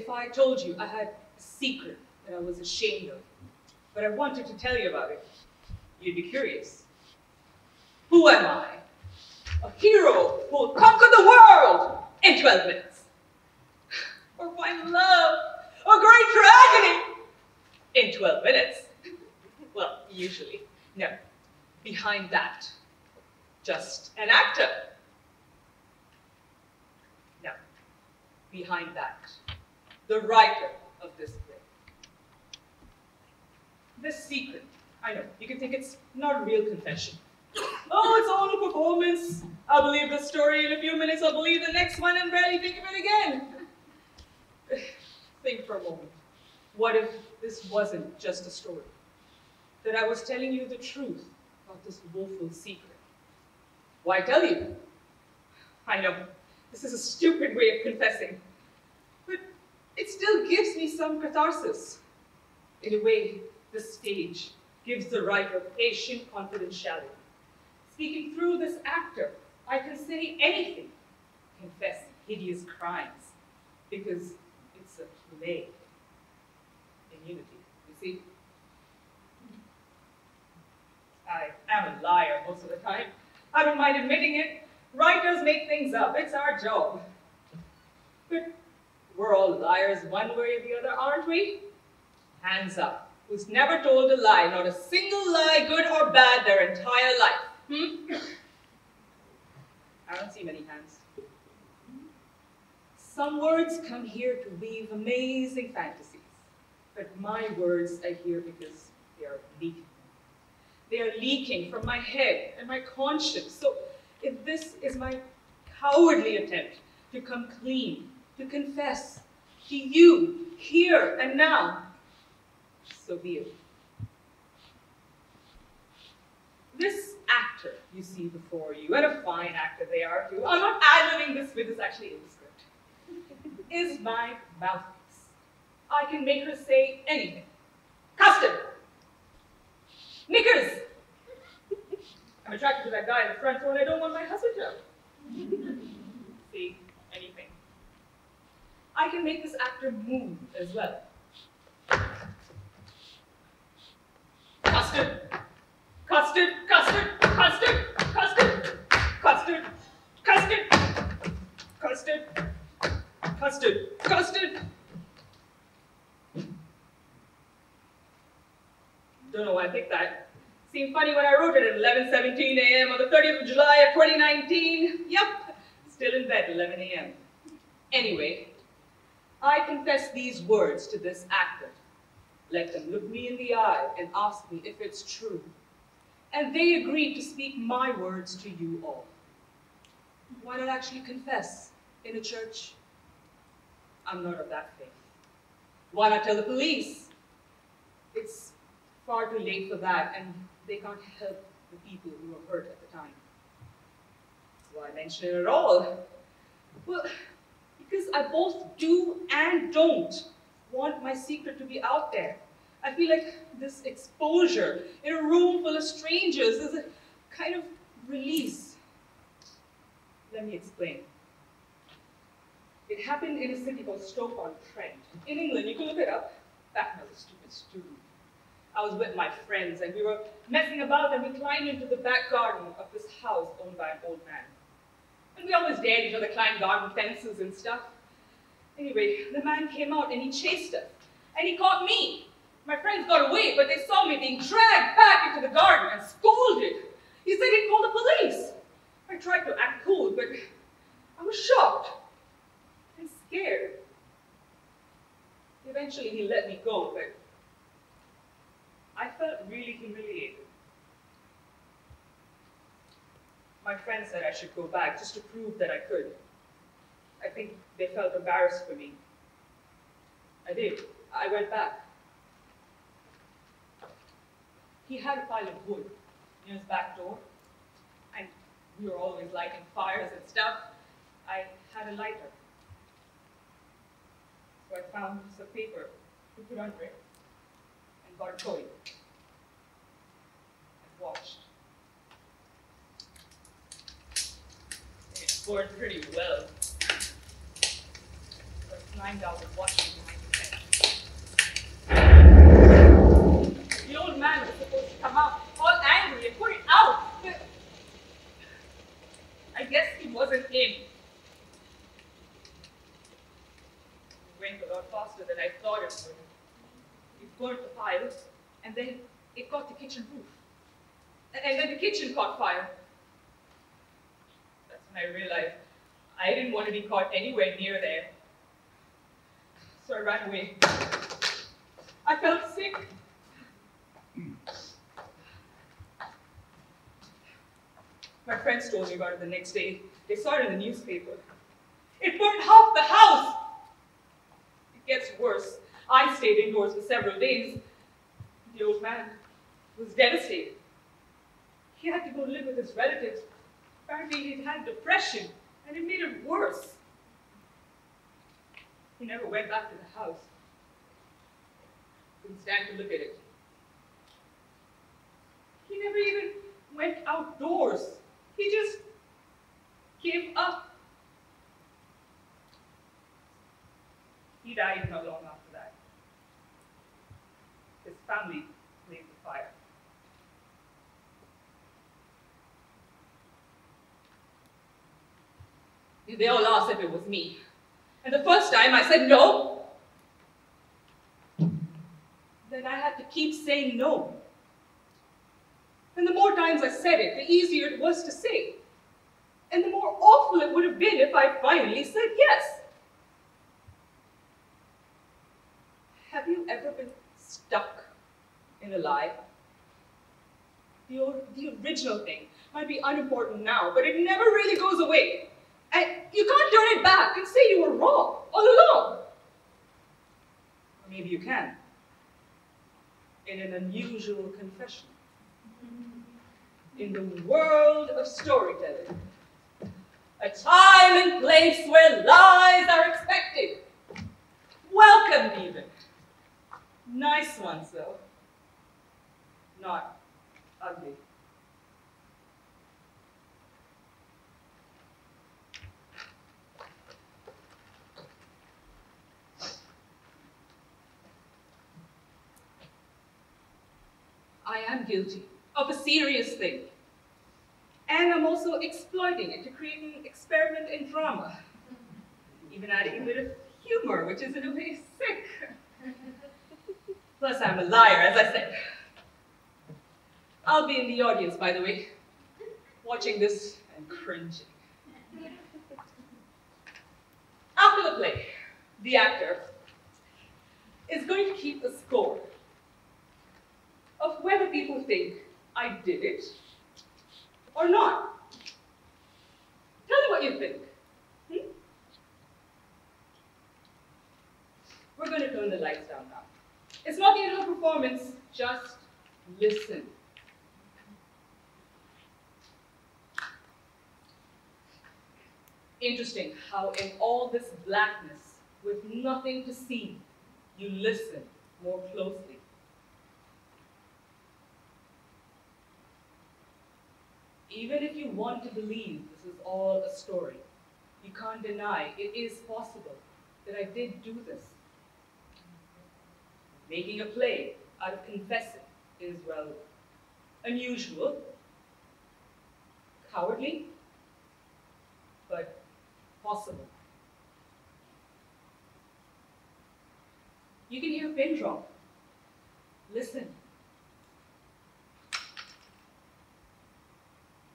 if I told you I had a secret that I was ashamed of, but I wanted to tell you about it, you'd be curious. Who am I? A hero who will conquer the world in 12 minutes. Or find love, a great tragedy, in 12 minutes. Well, usually. No, behind that, just an actor. No, behind that, the writer of this play. This secret, I know, you can think it's not a real confession. Oh, it's all a performance. I'll believe the story in a few minutes, I'll believe the next one and barely think of it again. Think for a moment. What if this wasn't just a story? That I was telling you the truth about this woeful secret? Why tell you? I know, this is a stupid way of confessing, but it still gives me some catharsis. In a way, the stage gives the writer patient confidentiality. Speaking through this actor, I can say anything, confess hideous crimes, because it's a play. Immunity, you see? I am a liar most of the time. I don't mind admitting it. Writers make things up, it's our job. But we're all liars one way or the other, aren't we? Hands up. Who's never told a lie, not a single lie, good or bad, their entire life? I don't see many hands. Some words come here to weave amazing fantasies, but my words I hear because they are leaking. They are leaking from my head and my conscience. So if this is my cowardly attempt to come clean, to confess to you here and now, so be it. This actor you see before you, and a fine actor they are too, I'm not ad-libbing this bit, it's actually in the script, is my mouthpiece. I can make her say anything. Custard! Knickers! I'm attracted to that guy in the front row and I don't want my husband to. See, anything. I can make this actor move as well. Custard! Custard! Custard! Custard! Custard! Custard! Custard! Custard! Custard! Custard! Don't know why I picked that. Seemed funny when I wrote it at 11:17 a.m. on the 30th of July of 2019. Yep, still in bed, 11 a.m. Anyway, I confess these words to this actor. Let them look me in the eye and ask me if it's true. And they agreed to speak my words to you all. Why not actually confess in a church? I'm not of that faith. Why not tell the police? It's far too late for that, and they can't help the people who were hurt at the time. Why mention it at all? Well, because I both do and don't want my secret to be out there. I feel like this exposure in a room full of strangers is a kind of release. Let me explain. It happened in a city called Stoke-on-Trent. In England, you can look it up. Back when I was a stupid student. I was with my friends and we were messing about and we climbed into the back garden of this house owned by an old man. And we always dared each other climb garden fences and stuff. Anyway, the man came out and he chased us. And he caught me. My friends got away, but they saw me being dragged back into the garden and scolded. He said he'd call the police. I tried to act cool, but I was shocked and scared. Eventually he let me go, but I felt really humiliated. My friends said I should go back just to prove that I could. I think they felt embarrassed for me. I did. I went back. He had a pile of wood near his back door, and we were always lighting fires and stuff. I had a lighter. So I found some paper to put under it and got going. And watched. It burned pretty well. But climbed out and watched me behind the fence. The old man was supposed to come out, all angry, and put it out, but I guess he wasn't in. It went a lot faster than I thought it would. It burnt the pile, and then it got the kitchen roof. And then the kitchen caught fire. That's when I realized I didn't want to be caught anywhere near there. So I ran away. I felt sick. My friends told me about it the next day. They saw it in the newspaper. It burned half the house. It gets worse. I stayed indoors for several days. The old man was devastated. He had to go live with his relatives. Apparently he'd had depression, and it made it worse. He never went back to the house. Couldn't stand to look at it. He never even went outdoors. He just gave up. He died not long after that. His family blamed the fire. They all asked if it was me. And the first time I said no. Then I had to keep saying no. And the more times I said it, the easier it was to say. And the more awful it would have been if I finally said yes. Have you ever been stuck in a lie? The original thing might be unimportant now, but it never really goes away. And you can't turn it back and say you were wrong all along. Or maybe you can, in an unusual confession. In the world of storytelling, a time and place where lies are expected, welcomed even. Nice ones, though, not ugly. I am guilty of a serious thing. And I'm also exploiting it to create an experiment in drama. Even adding a bit of humor, which is in a way sick. Plus, I'm a liar, as I said. I'll be in the audience, by the way, watching this and cringing. After the play, the actor is going to keep a score of whether people think I did it or not. Tell me what you think. We're going to turn the lights down now. It's not the end of the performance, just listen. Interesting how in all this blackness, with nothing to see, you listen more closely. Even if you want to believe this is all a story, you can't deny it is possible that I did do this. Making a play out of confessing is, well, unusual, cowardly, but possible. You can hear a pin drop. Listen.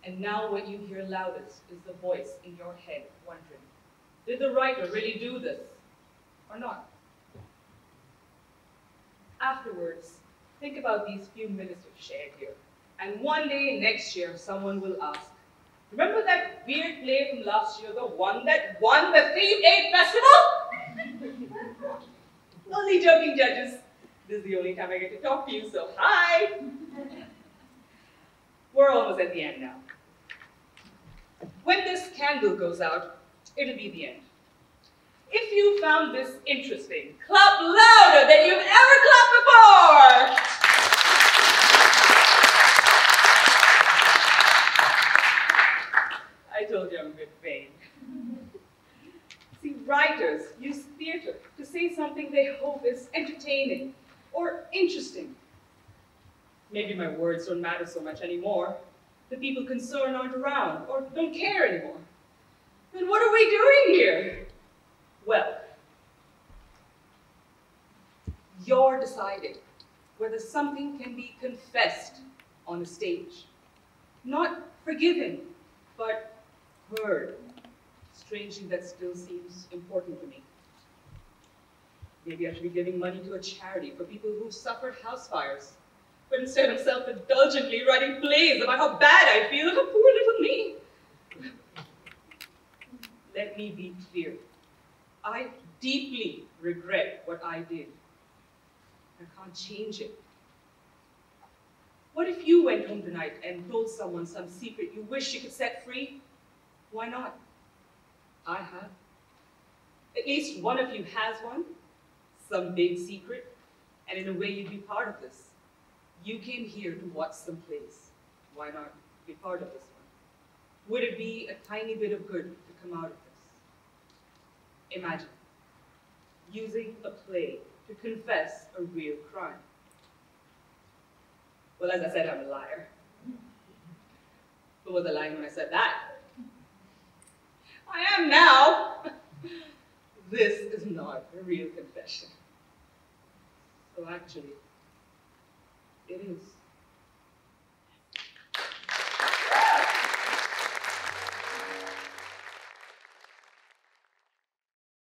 And now what you hear loudest is the voice in your head wondering, did the writer really do this or not? Afterwards, think about these few minutes we've shared here. And one day next year, someone will ask, remember that weird play from last year, the one that won the Theme 8 Festival? Only joking, judges. This is the only time I get to talk to you, so hi! We're almost at the end now. When this candle goes out, it'll be the end. If you found this interesting, clap louder than you've ever clapped before! I told you I'm a bit vain. See, Writers use theater to say something they hope is entertaining or interesting. Maybe my words don't matter so much anymore. The people concerned aren't around or don't care anymore. Then what are we doing here? Well, you're deciding whether something can be confessed on a stage. Not forgiven, but heard. Strangely, that still seems important to me. Maybe I should be giving money to a charity for people who've suffered house fires. But instead I'm self-indulgently writing plays about how bad I feel about poor little me. Let me be clear. I deeply regret what I did. I can't change it. What if you went home tonight and told someone some secret you wish you could set free? Why not? I have. At least one of you has one, some big secret, and in a way you'd be part of this. You came here to watch some plays. Why not be part of this one? Would it be a tiny bit of good to come out of this? Imagine using a play to confess a real crime. Well, as I said, I'm a liar. But was I lying when I said that? I am now. This is not a real confession. So actually, it is.